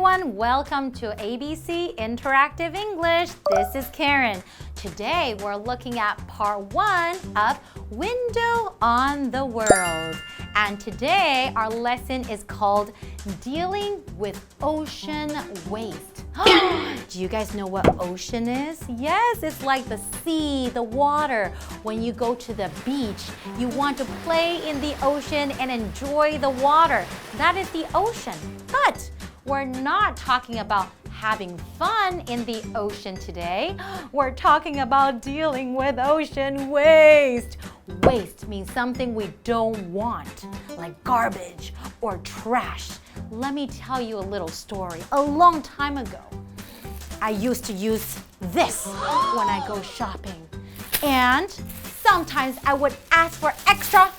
everyone, welcome to ABC Interactive English. This is Karen. Today we're looking at part 1 of Window on the World. And today our lesson is called Dealing with Ocean Waste. Do you guys know what ocean is? Yes, it's like the sea, the water. When you go to the beach, you want to play in the ocean and enjoy the water. That is the ocean. But we're not talking about having fun in the ocean today. We're talking about dealing with ocean waste. Waste means something we don't want, like garbage or trash. Let me tell you a little story. A long time ago, I used to use this when I go shopping. And sometimes I would ask for extra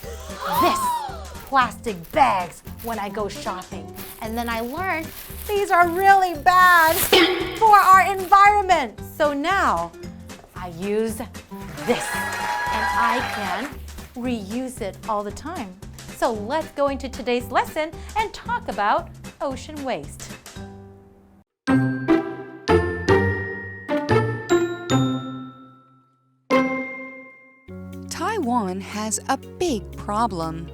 this plastic bags when I go shopping. And then I learned these are really bad for our environment. So now I use this and I can reuse it all the time. So let's go into today's lesson and talk about ocean waste. Taiwan has a big problem.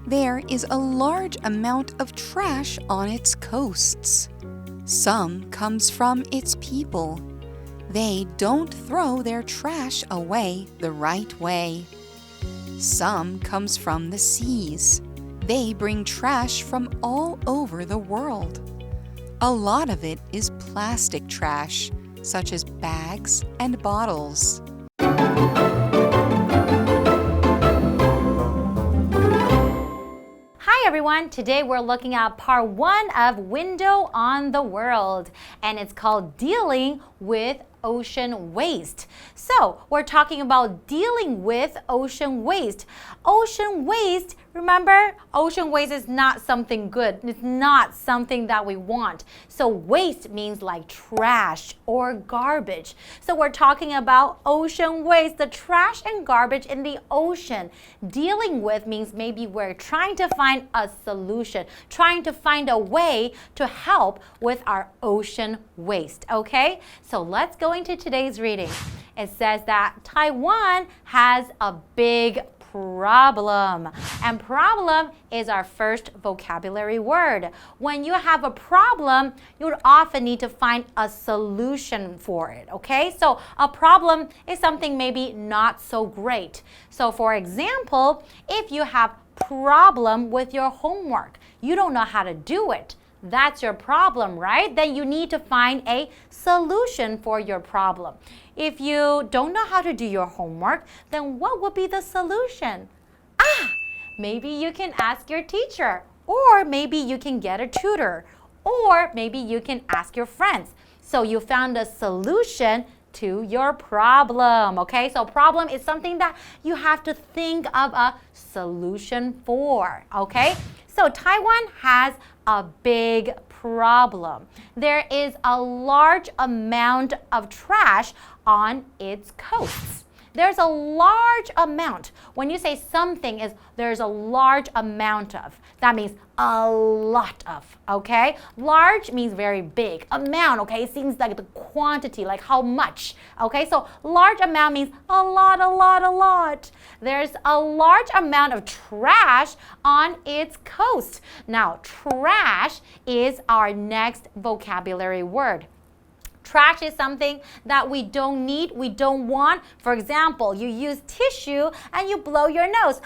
There is a large amount of trash on its coasts. Some comes from its people. They don't throw their trash away the right way. Some comes from the seas. They bring trash from all over the world. A lot of it is plastic trash, such as bags and bottles. Hi everyone, today we're looking at part 1 of Window on the World, and it's called Dealing with Ocean Waste. So, we're talking about dealing with ocean waste. Ocean waste, remember, ocean waste is not something good. It's not something that we want. So, waste means like trash or garbage. So, we're talking about ocean waste, the trash and garbage in the ocean. Dealing with means maybe we're trying to find a solution, trying to find a way to help with our ocean waste, okay? So, let's go into today's reading. It says that Taiwan has a big problem. And problem is our first vocabulary word. When you have a problem, you would often need to find a solution for it, okay? So a problem is something maybe not so great. So for example, if you have problem with your homework, you don't know how to do it. That's your problem, right? Then you need to find a solution for your problem. If you don't know how to do your homework, then what would be the solution? Maybe you can ask your teacher, or maybe you can get a tutor, or maybe you can ask your friends. So you found a solution to your problem, okay? So problem is something that you have to think of a solution for, okay? So Taiwan has a big problem. There is a large amount of trash on its coasts. There's a large amount. When you say something is there's a large amount of, that means a lot of, okay? Large means very big. Amount, okay, it seems like the quantity, like how much, okay? So large amount means a lot. There's a large amount of trash on its coast. Now, trash is our next vocabulary word. Trash is something that we don't need, we don't want. For example, you use tissue and you blow your nose.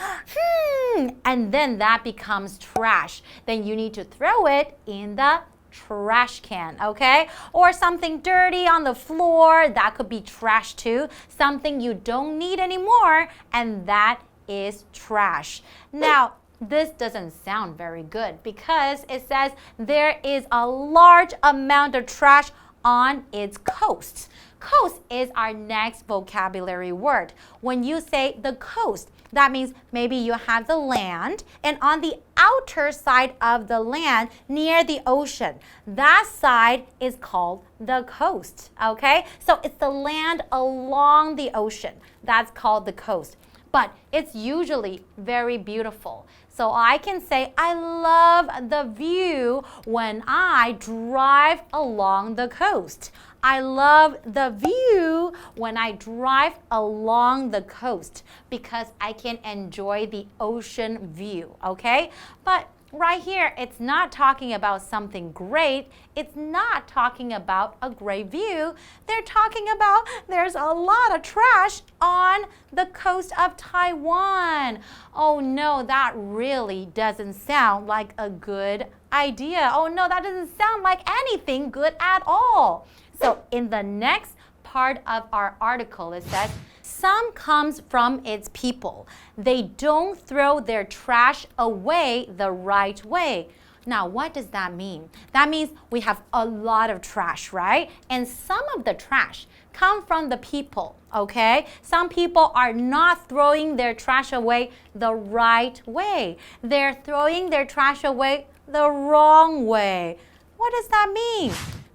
And then that becomes trash. Then you need to throw it in the trash can, okay? Or something dirty on the floor, that could be trash too. Something you don't need anymore, and that is trash. Now, this doesn't sound very good because it says there is a large amount of trash on its coast. Coast is our next vocabulary word. When you say the coast, that means maybe you have the land, and on the outer side of the land near the ocean, that side is called the coast, okay? So it's the land along the ocean. That's called the coast. but it's usually very beautiful. So I can say, I love the view when I drive along the coast. I love the view when I drive along the coast because I can enjoy the ocean view, okay? But right here, it's not talking about something great. It's not talking about a great view. They're talking about there's a lot of trash on the coast of Taiwan. Oh no, that really doesn't sound like a good idea. Oh no, that doesn't sound like anything good at all. So in the next part of our article, it says, some comes from its people. They don't throw their trash away the right way. Now, what does that mean? That means we have a lot of trash, right? And some of the trash come from the people, okay? Some people are not throwing their trash away the right way. They're throwing their trash away the wrong way. What does that mean?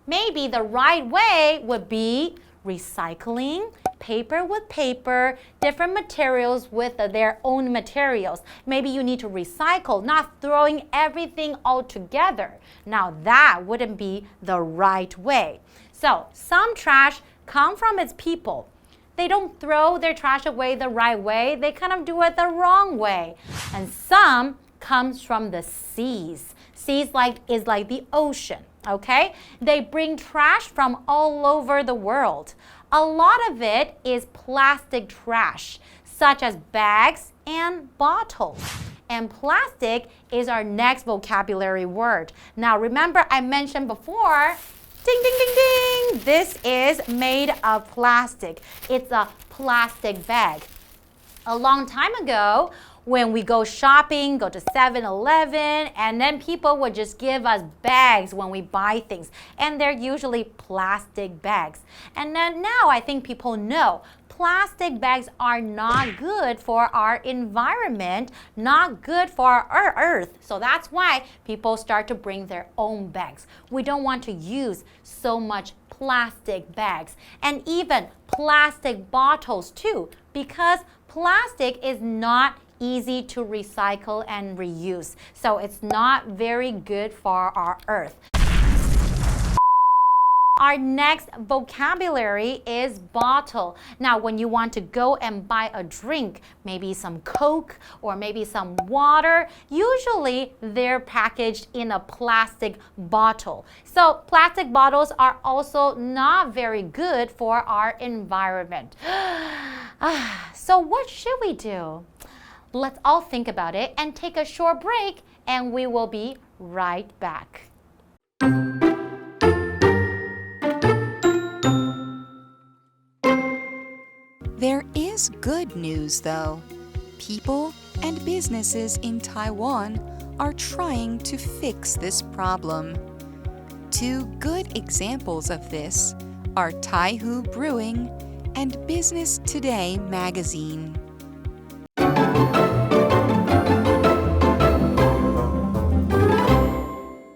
Maybe the right way would be recycling, paper with paper, different materials with their own materials. Maybe you need to recycle, not throwing everything all together. Now that wouldn't be the right way. So some trash come from its people. They don't throw their trash away the right way. They kind of do it the wrong way. And some comes from the seas. Seas is like the ocean. Okay? They bring trash from all over the world. A lot of it is plastic trash, such as bags and bottles. And plastic is our next vocabulary word. Now, remember I mentioned before, ding, ding, ding, ding, this is made of plastic. It's a plastic bag. A long time ago, when we go shopping, go to 7-Eleven, and then people would just give us bags when we buy things. And they're usually plastic bags. And then now I think people know plastic bags are not good for our environment, not good for our earth. So that's why people start to bring their own bags. We don't want to use so much plastic bags and even plastic bottles too, because plastic is not easy to recycle and reuse. So it's not very good for our earth. Our next vocabulary is bottle. Now, when you want to go and buy a drink, maybe some Coke or maybe some water, usually they're packaged in a plastic bottle. So plastic bottles are also not very good for our environment. So what should we do? Let's all think about it and take a short break, and we will be right back. There is good news, though. People and businesses in Taiwan are trying to fix this problem. Two good examples of this are Taihu Brewing and Business Today magazine.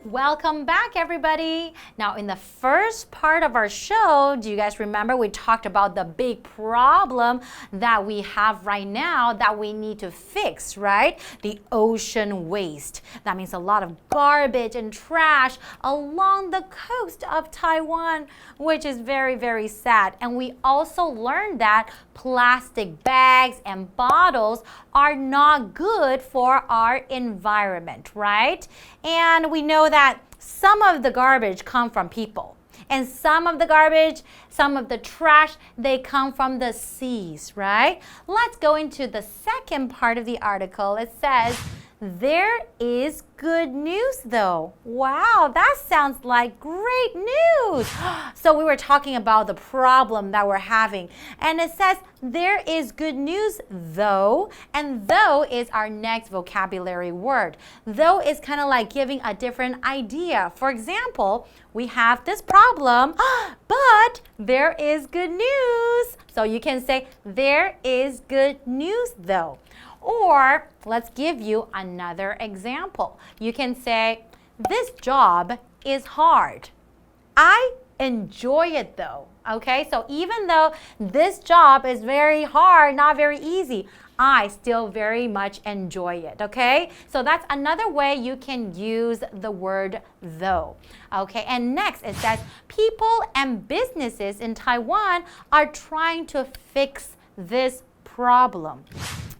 Welcome back, everybody. Now, in the first part of our show, do you guys remember we talked about the big problem that we have right now that we need to fix, right? The ocean waste. That means a lot of garbage and trash along the coast of Taiwan, which is very, very sad. And we also learned that plastic bags and bottles are not good for our environment, right? And we know that some of the garbage come from people. And some of the garbage, some of the trash, they come from the seas, right? Let's go into the second part of the article. It says, there is good news though. Wow, that sounds like great news. So we were talking about the problem that we're having. And it says, there is good news though. And though is our next vocabulary word. Though is kind of like giving a different idea. For example, we have this problem, but there is good news. So you can say, there is good news though. Or let's give you another example. You can say, this job is hard. I enjoy it though. Okay, so even though this job is very hard, not very easy, I still very much enjoy it, okay? So that's another way you can use the word though. Okay, and next it says, people and businesses in Taiwan are trying to fix this problem.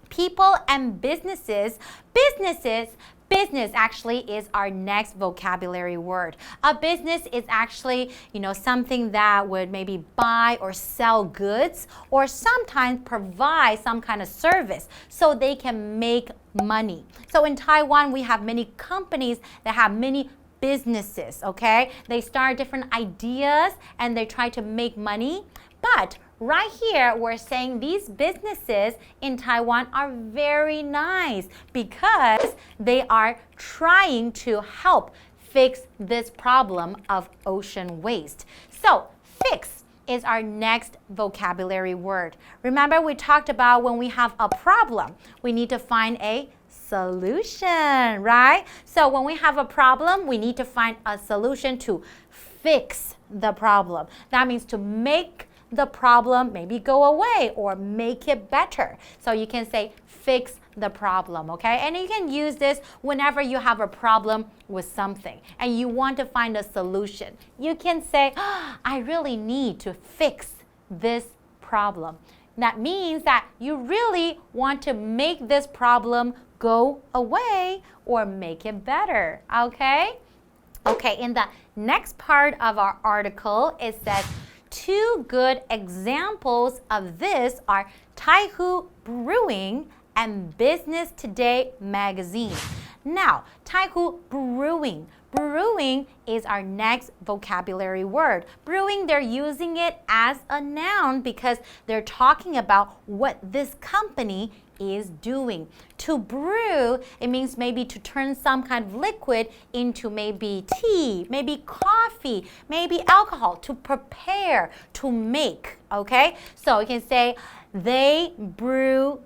People and businesses, business actually is our next vocabulary word. A business is actually, something that would maybe buy or sell goods or sometimes provide some kind of service so they can make money. So in Taiwan, we have many companies that have many businesses, okay? They start different ideas and they try to make money. But right here, we're saying these businesses in Taiwan are very nice because they are trying to help fix this problem of ocean waste. So, fix is our next vocabulary word. Remember, we talked about when we have a problem, we need to find a solution, right? So when we have a problem, we need to find a solution to fix the problem. That means to make the problem maybe go away or make it better. So you can say fix the problem, okay? And you can use this whenever you have a problem with something and you want to find a solution. You can say, I really need to fix this problem. That means that you really want to make this problem go away or make it better, okay? Okay, in the next part of our article, it says, two good examples of this are Taihu Brewing and Business Today magazine. Now, Taihu Brewing. Brewing is our next vocabulary word. Brewing, they're using it as a noun because they're talking about what this company is doing. To brew, it means maybe to turn some kind of liquid into maybe tea, maybe coffee, maybe alcohol, to prepare, to make, okay? So you can say, they brew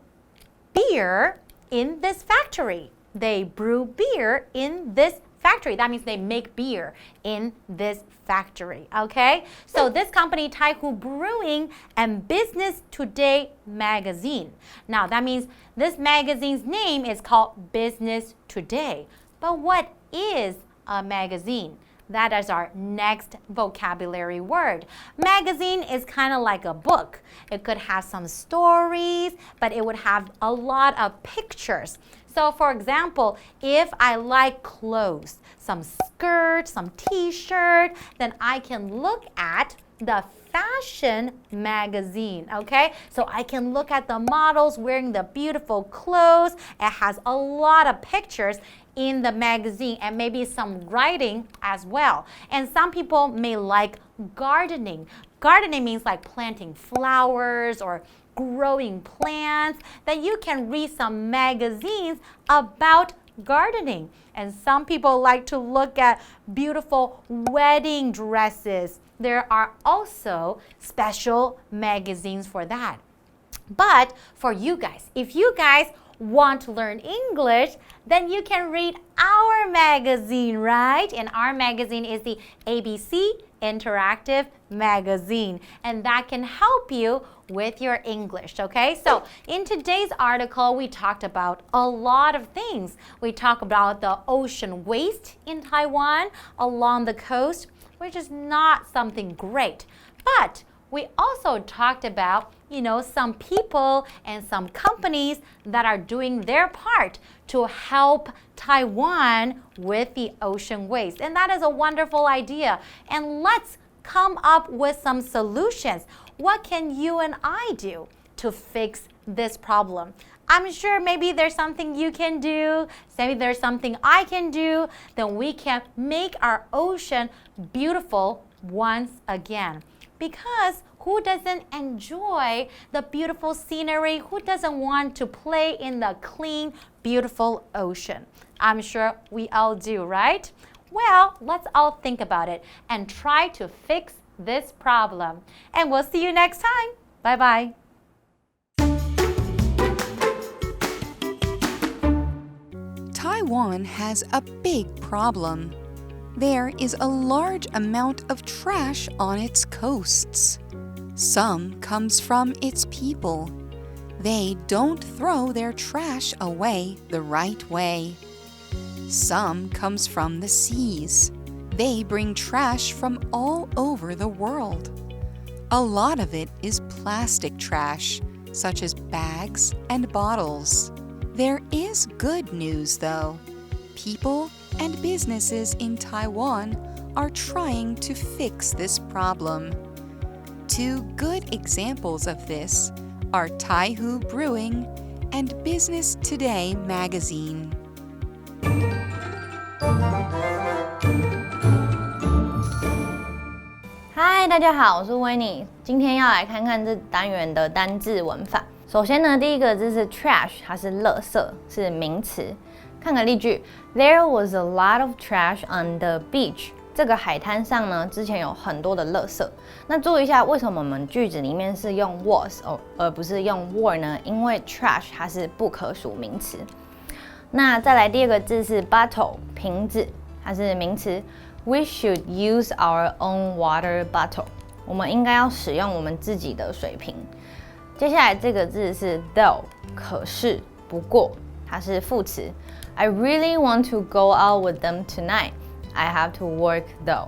beer in this factory. They brew beer in this factory. That means they make beer in this factory, okay? So this company, Taihu Brewing and Business Today magazine. Now that means this magazine's name is called Business Today. But what is a magazine? That is our next vocabulary word. Magazine is kind of like a book. It could have some stories, but it would have a lot of pictures. So for example, if I like clothes, some skirt, some t-shirt, then I can look at the fashion magazine, okay? So I can look at the models wearing the beautiful clothes. It has a lot of pictures in the magazine and maybe some writing as well. And some people may like gardening. Gardening means like planting flowers or growing plants. Then you can read some magazines about gardening. And some people like to look at beautiful wedding dresses. There are also special magazines for that. But for you guys, if you guys want to learn English, then you can read our magazine, right? And our magazine is the ABC Interactive Magazine, and that can help you with your English, okay? So in today's article, we talked about a lot of things. We talked about the ocean waste in Taiwan along the coast, which is not something great. But we also talked about, some people and some companies that are doing their part to help Taiwan with the ocean waste. And that is a wonderful idea. And let's come up with some solutions. What can you and I do to fix this problem? I'm sure maybe there's something you can do, maybe there's something I can do, then we can make our ocean beautiful once again. Because who doesn't enjoy the beautiful scenery? Who doesn't want to play in the clean, beautiful ocean? I'm sure we all do, right? Well, let's all think about it and try to fix this problem. And we'll see you next time. Bye-bye. Taiwan has a big problem. There is a large amount of trash on its coasts. Some comes from its people. They don't throw their trash away the right way. Some comes from the seas. They bring trash from all over the world. A lot of it is plastic trash, such as bags and bottles. There is good news, though. People and businesses in Taiwan are trying to fix this problem. Two good examples of this are Taihu Brewing and Business Today magazine. Hi， 大家好，我是维尼。今天要来看看这单元的单字文法。首先呢，第一个字是 trash， 它是垃圾，是名词。看个例句 ：There was a lot of trash on the beach。这个海滩上呢，之前有很多的垃圾。那注意一下，为什么我们句子里面是用 was 而不是用 were 呢？因为 trash 它是不可数名词。那再来第二个字是 bottle， 瓶子，它是名词。We should use our own water bottle。我们应该要使用我们自己的水瓶。接下来这个字是 though， 可是，不过，它是副词。I really want to go out with them tonight.I have to work though.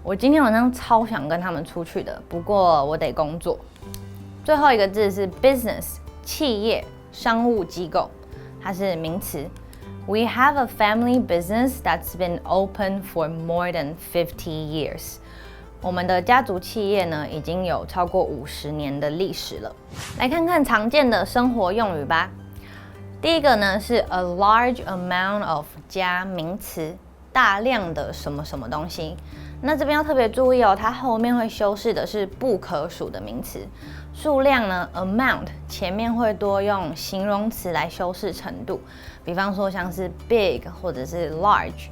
我今天晚上超想跟他们出去的，不过我得工作。最后一个字是 business， 企业、商务机构，它是名词。We have a family business that's been open for more than 50 years. 我们的家族企业呢，已经有超过50年的历史了。来看看常见的生活用语吧。第一个呢是 a large amount of 加名词。大量的什么什么东西，那这边要特别注意哦，它后面会修饰的是不可数的名词。数量呢 ，amount 前面会多用形容词来修饰程度，比方说像是 big 或者是 large。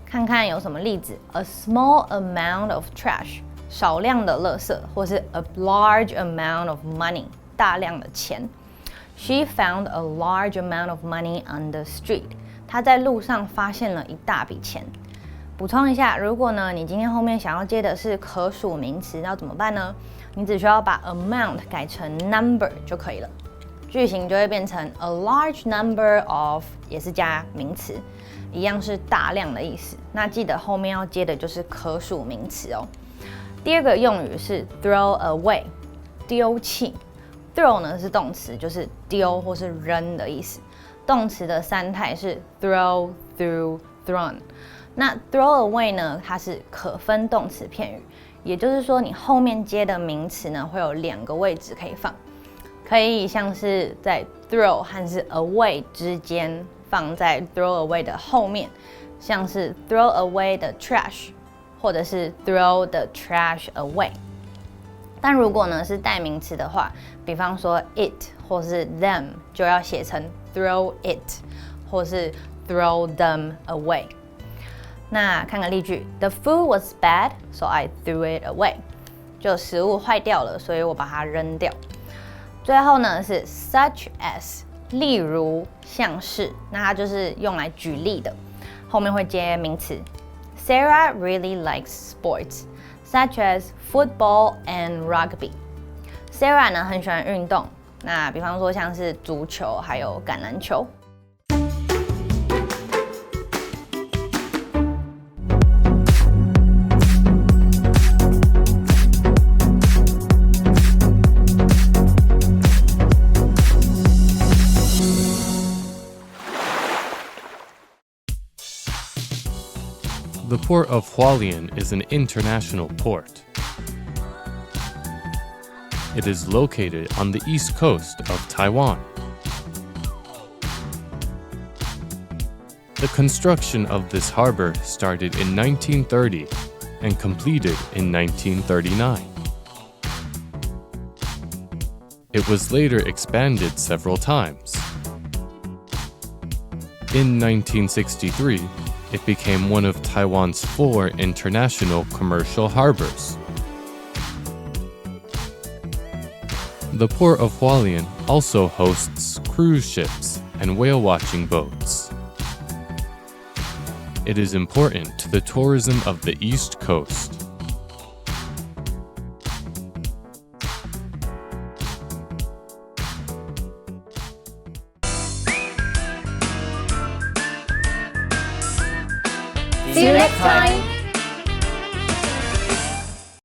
看看有什么例子 ，a small amount of trash 少量的垃圾，或是 a large amount of money 大量的钱。She found a large amount of money on the street。他在路上发现了一大笔钱。补充一下，如果呢你今天后面想要接的是可数名词，要怎么办呢？你只需要把 amount 改成 number 就可以了，句型就会变成 a large number of， 也是加名词，一样是大量的意思。那记得后面要接的就是可数名词哦。第二个用语是 throw away， 丢弃。throw 呢是动词，就是丢或是扔的意思。动词的三态是 throw, threw, thrown。那 throw away 呢，它是可分动词片语，也就是说你后面接的名词呢会有2个位置可以放，可以像是在 throw 和是 away 之间放在 throw away 的后面，像是 throw away the trash， 或者是 throw the trash away。但如果呢是代名词的话，比方说 it 或是 them 就要写成 throw it 或是 throw them away。那看个例句 ：The food was bad, so I threw it away。就食物坏掉了，所以我把它扔掉。最后呢是 such as， 例如像是，那它就是用来举例的，后面会接名词。Sarah really likes sports.Such as football and rugby. Sarah 呢很喜欢运动，那比方说像是足球还有橄榄球。The Port of Hualien is an international port. It is located on the east coast of Taiwan. The construction of this harbor started in 1930 and completed in 1939. It was later expanded several times. In 1963, it became one of Taiwan's 4 international commercial harbors. The Port of Hualien also hosts cruise ships and whale-watching boats. It is important to the tourism of the East Coast. See you next time.